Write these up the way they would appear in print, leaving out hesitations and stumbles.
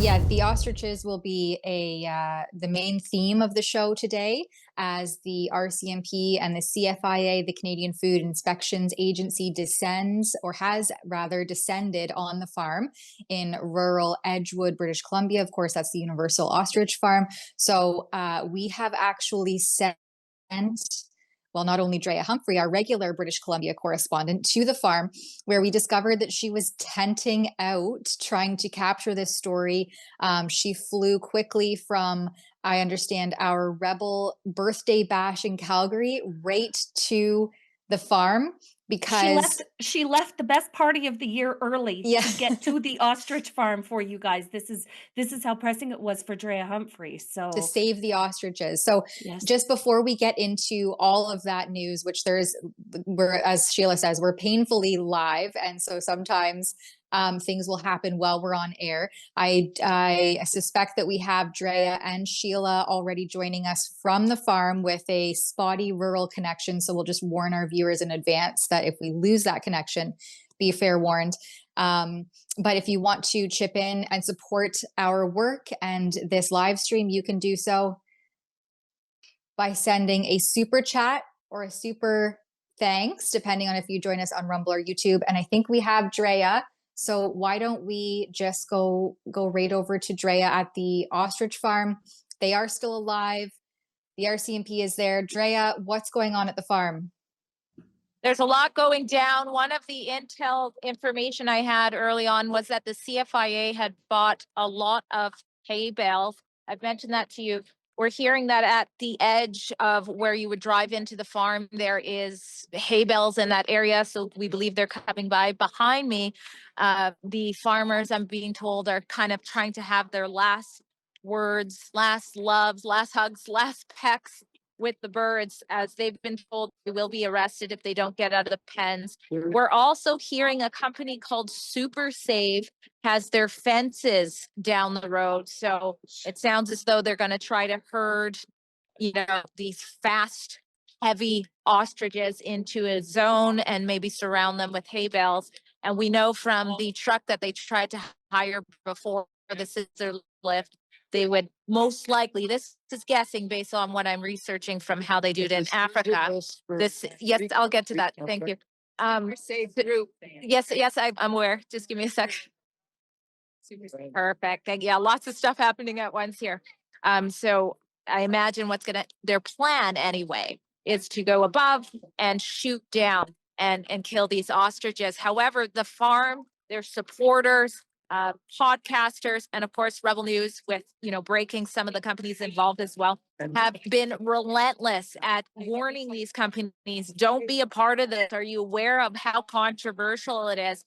Yeah, the ostriches will be the main theme of the show today, as the RCMP and the CFIA, the Canadian Food Inspections Agency, descends, or has rather descended, on the farm in rural Edgewood, British Columbia. Of course, that's the Universal Ostrich Farm. So we have actually sent, well, not only Drea Humphrey, our regular British Columbia correspondent, to the farm, where we discovered that she was tenting out trying to capture this story. She flew quickly from, I understand, our Rebel birthday bash in Calgary right to the farm because She left the best party of the year early yeah. to get to the ostrich farm for you guys. This is how pressing it was for Drea Humphrey. To So save the ostriches. So yes. just before we get into all of that news, which we're, as Sheila says, we're painfully live, and so sometimes things will happen while we're on air. I suspect that we have Drea and Sheila already joining us from the farm with a spotty rural connection. So we'll just warn our viewers in advance that if we lose that connection, be fair warned. But if you want to chip in and support our work and this live stream, you can do so by sending a super chat or a super thanks, depending on if you join us on Rumble or YouTube. And I think we have Drea. So why don't we just go right over to Drea at the ostrich farm? They are still alive. The RCMP is there. Drea, what's going on at the farm? There's a lot going down. One of the intel information I had early on was that the CFIA had bought a lot of hay bales. I've mentioned that to you. We're hearing that at the edge of where you would drive into the farm, there is hay bales in that area. So we believe they're coming by. Behind me, the farmers, I'm being told, are kind of trying to have their last words, last loves, last hugs, last pecks with the birds, as they've been told they will be arrested if they don't get out of the pens. We're also hearing a company called Super Save has their fences down the road. So it sounds as though they're going to try to herd, these fast, heavy ostriches into a zone and maybe surround them with hay bales. And we know from the truck that they tried to hire before the scissor lift, they would most likely, this is guessing based on what I'm researching from how they do it in Africa. Yes, I'll get to that. Thank you. Yes, I'm aware. Just give me a sec. Perfect. Yeah, lots of stuff happening at once here. So I imagine their plan anyway is to go above and shoot down and kill these ostriches. However, the farm, their supporters, podcasters, and of course Rebel News, with breaking some of the companies involved as well, have been relentless at warning these companies, don't be a part of this. Are you aware of how controversial it is?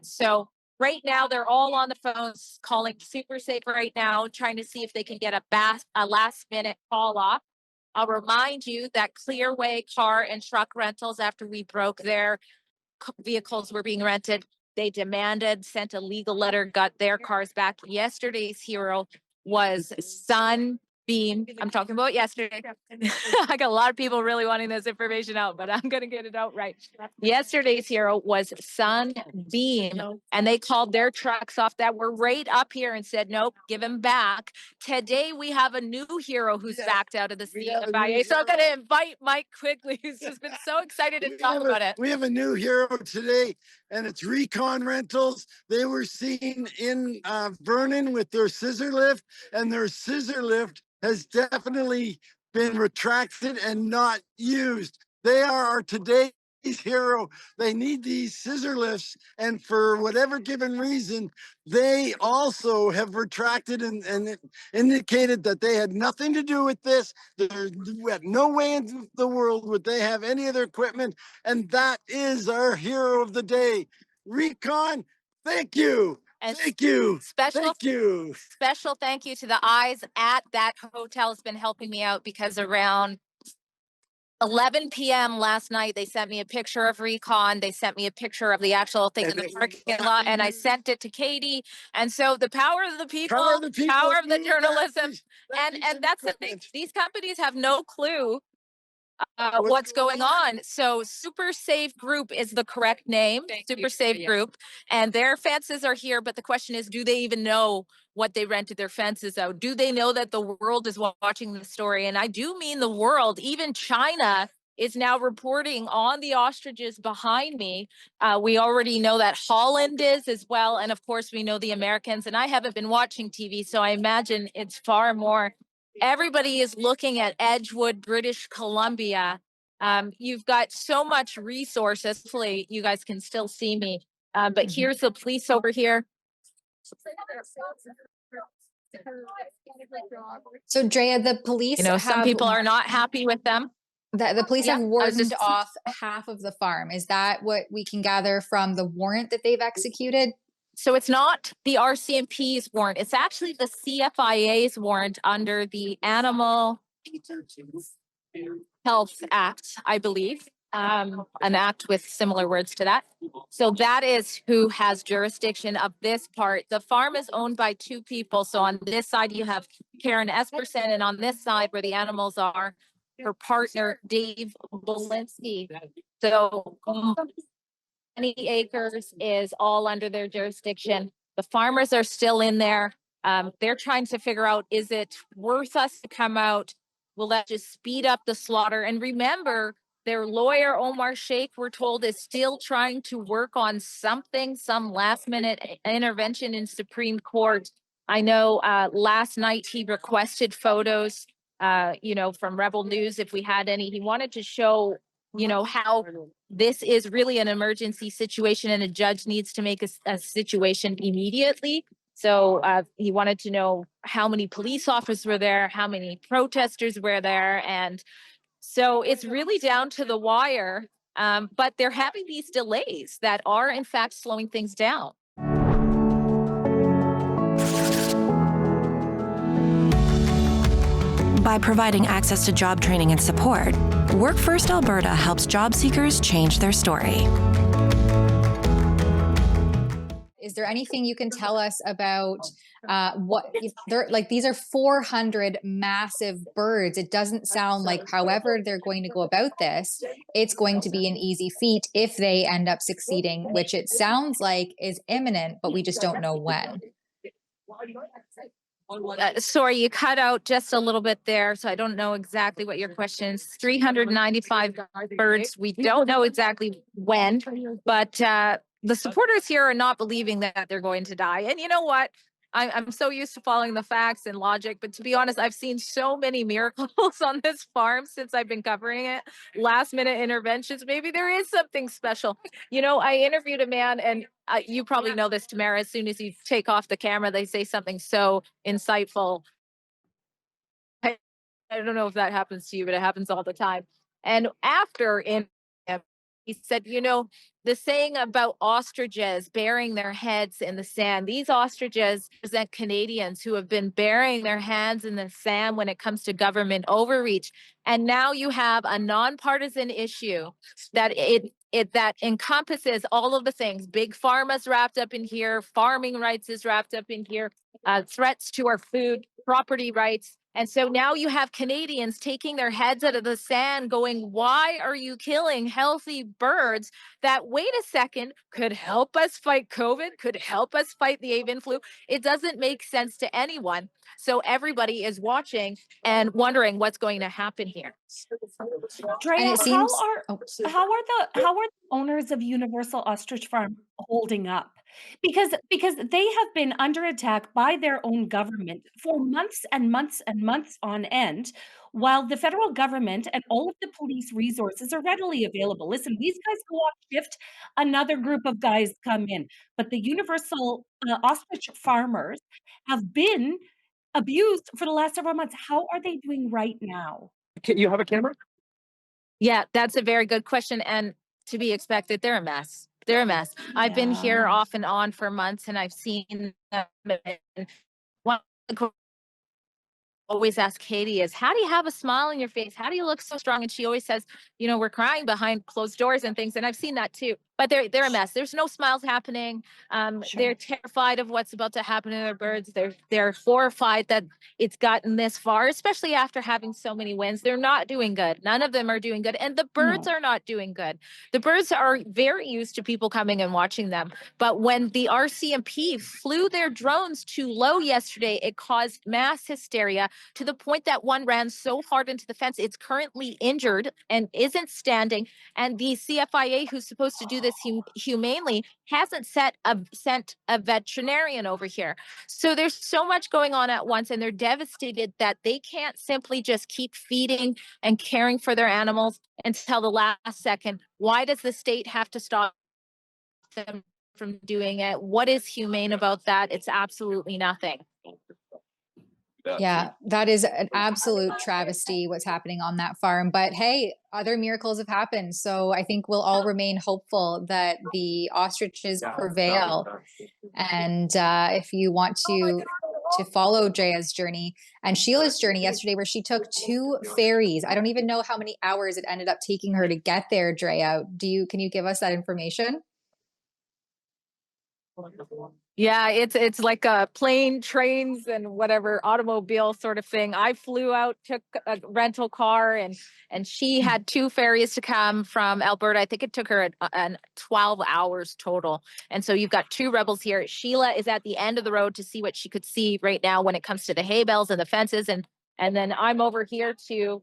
So right now they're all on the phones calling Super Safe right now, trying to see if they can get a last minute call off. I'll remind you that Clearway car and truck rentals, after we broke their vehicles were being rented, they demanded, sent a legal letter, got their cars back. Yesterday's hero was Sunbeam. I'm talking about yesterday. I got a lot of people really wanting this information out, but I'm going to get it out right. Yesterday's hero was Sunbeam, and they called their trucks off that were right up here and said, nope, give him back. Today, we have a new hero who's backed out of the CFIA. So I'm going to invite Mike Quigley, who's just been so excited to talk about it. We have a new hero today, and it's Recon Rentals. They were seen in Vernon with their scissor lift, and their scissor lift has definitely been retracted and not used. They are our today's hero. They need these scissor lifts, and for whatever given reason, they also have retracted and indicated that they had nothing to do with this. There's no way in the world would they have any of their equipment, and that is our hero of the day. Recon, thank you. And thank you. Special thank you to the eyes at that hotel has been helping me out, because around 11 p.m. last night, they sent me a picture of Recon. They sent me a picture of the actual thing in the parking lot, and I sent it to Katie. And so the power of the people, power of the journalism, and that's the thing. These companies have no clue what's going on. So Super Safe Group is the correct name, Super Safe Group, and their fences are here. But the question is, do they even know what they rented their fences out? Do they know that the world is watching the story? And I do mean the world. Even China is now reporting on the ostriches behind me. We already know that Holland is as well. And of course, we know the Americans. And I haven't been watching TV, so I imagine it's far more. Everybody is looking at Edgewood, British Columbia. You've got so much resources. Hopefully, you guys can still see me. But here's the police over here. So Drea, the police, some people are not happy with them. The police have warded just off half of the farm. Is that what we can gather from the warrant that they've executed? So it's not the RCMP's warrant. It's actually the CFIA's warrant under the Animal Health Act, I believe. An act with similar words to that. So that is who has jurisdiction of this part. The farm is owned by two people. So on this side, you have Karen Esperson, and on this side where the animals are, her partner, Dave Bolinski. So 20 acres is all under their jurisdiction. The farmers are still in there. They're trying to figure out, is it worth us to come out? Will that just speed up the slaughter? And remember, their lawyer, Omar Sheikh, we're told, is still trying to work on something, some last minute intervention in Supreme Court. I know last night he requested photos, from Rebel News, if we had any. He wanted to show, how this is really an emergency situation and a judge needs to make a situation immediately. So he wanted to know how many police officers were there, how many protesters were there. And so it's really down to the wire, but they're having these delays that are in fact slowing things down. By providing access to job training and support, Work First Alberta helps job seekers change their story. Is there anything you can tell us about what they're like? These are 400 massive birds. It doesn't sound like, however they're going to go about this, it's going to be an easy feat if they end up succeeding, which it sounds like is imminent, but we just don't know when. Sorry, you cut out just a little bit there, so I don't know exactly what your question is. 395 birds. We don't know exactly when, but the supporters here are not believing that they're going to die. And you know what? I'm so used to following the facts and logic, but to be honest, I've seen so many miracles on this farm since I've been covering it. Last minute interventions. Maybe there is something special. I interviewed a man, and you probably know this, Tamara. As soon as you take off the camera, they say something so insightful. I don't know if that happens to you, but it happens all the time. And after he said, the saying about ostriches burying their heads in the sand, these ostriches represent Canadians who have been burying their hands in the sand when it comes to government overreach. And now you have a nonpartisan issue that that encompasses all of the things. Big Pharma's wrapped up in here, farming rights is wrapped up in here, threats to our food, property rights. And so now you have Canadians taking their heads out of the sand going, why are you killing healthy birds that, wait a second, could help us fight COVID, could help us fight the avian flu? It doesn't make sense to anyone. So everybody is watching and wondering what's going to happen here. Drea, how are the owners of Universal Ostrich Farm holding up? Because they have been under attack by their own government for months and months and months on end, while the federal government and all of the police resources are readily available. Listen, these guys go off shift, another group of guys come in, but the Universal Ostrich farmers have been abused for the last several months. How are they doing right now? You have a camera? Yeah, that's a very good question. And to be expected, they're a mess. They're a mess. I've been here off and on for months, and I've seen them. One always ask Katie is, how do you have a smile on your face? How do you look so strong? And she always says, we're crying behind closed doors and things. And I've seen that too. but they're a mess. There's no smiles happening. They're terrified of what's about to happen to their birds. They're horrified that it's gotten this far, especially after having so many wins. They're not doing good. None of them are doing good. And the birds are not doing good. The birds are very used to people coming and watching them. But when the RCMP flew their drones too low yesterday, it caused mass hysteria to the point that one ran so hard into the fence, it's currently injured and isn't standing. And the CFIA, who's supposed to do this humanely, hasn't sent a veterinarian over here. So there's so much going on at once, and they're devastated that they can't simply just keep feeding and caring for their animals until the last second. Why does the state have to stop them from doing it? What is humane about that? It's absolutely nothing. Yeah, that is an absolute travesty what's happening on that farm. But hey, other miracles have happened. So I think we'll all remain hopeful that the ostriches prevail. And if you want to follow Drea's journey and Sheila's journey yesterday, where she took 2 ferries. I don't even know how many hours it ended up taking her to get there, Drea. Can you give us that information? Yeah, it's like a plane, trains, and whatever automobile sort of thing. I flew out, took a rental car, and she had 2 ferries to come from Alberta. I think it took her 12 hours total. And so you've got 2 rebels here. Sheila is at the end of the road to see what she could see right now when it comes to the hay bales and the fences. And then I'm over here to,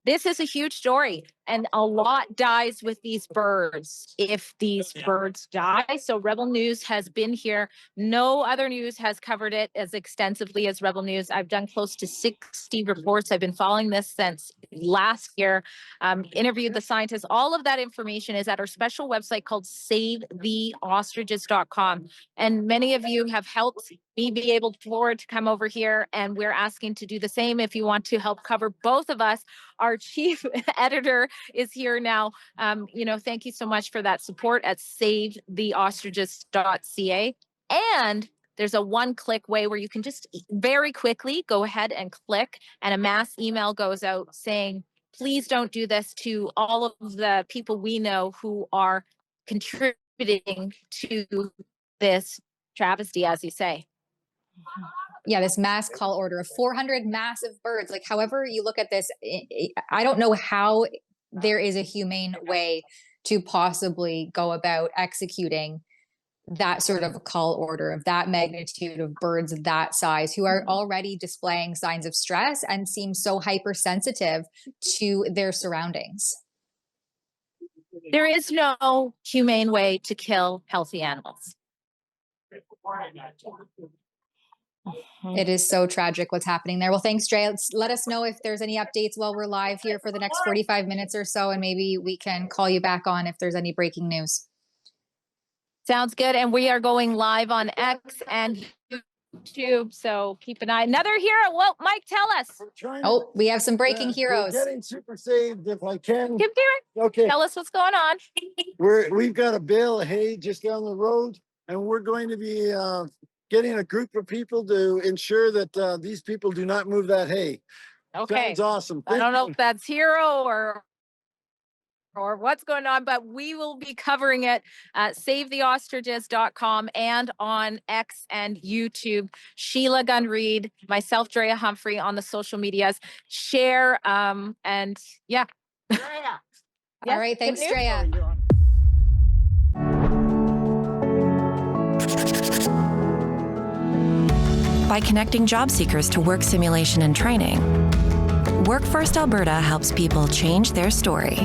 this is a huge story, and a lot dies with these birds if these birds die. So Rebel News has been here. No other news has covered it as extensively as Rebel News. I've done close to 60 reports. I've been following this since last year, interviewed the scientists. All of that information is at our special website called SaveTheOstriches.com. And many of you have helped me be able to come over here, and we're asking to do the same if you want to help cover both of us. Our chief editor is here now. Thank you so much for that support at SaveTheOstriches.ca. And there's a one-click way where you can just very quickly go ahead and click, and a mass email goes out saying, please don't do this, to all of the people we know who are contributing to this travesty, as you say. Yeah, this mass cull order of 400 massive birds. Like, however you look at this, I don't know how there is a humane way to possibly go about executing that sort of cull order of that magnitude of birds of that size, who are already displaying signs of stress and seem so hypersensitive to their surroundings. There is no humane way to kill healthy animals. It is so tragic what's happening there. Well, thanks, Drea. Let us know if there's any updates while we're live here for the next 45 minutes or so, and maybe we can call you back on if there's any breaking news. Sounds good. And we are going live on X and YouTube, so keep an eye. Another hero. Well, Mike, tell us. Oh, we have some breaking heroes. We're getting super saved if I can. Keep doing. Okay. Tell us what's going on. We've got a bale of hay just down the road, and we're going to be getting a group of people to ensure that these people do not move that hay. Okay. Sounds awesome. I don't know if that's hero or what's going on, but we will be covering it at SaveTheOstriches.com and on X and YouTube. Sheila Gunn-Reid, myself, Drea Humphrey on the social medias. Share, and yeah. Drea. Yes, all right, thanks, Drea. By connecting job seekers to work simulation and training, Work First Alberta helps people change their story.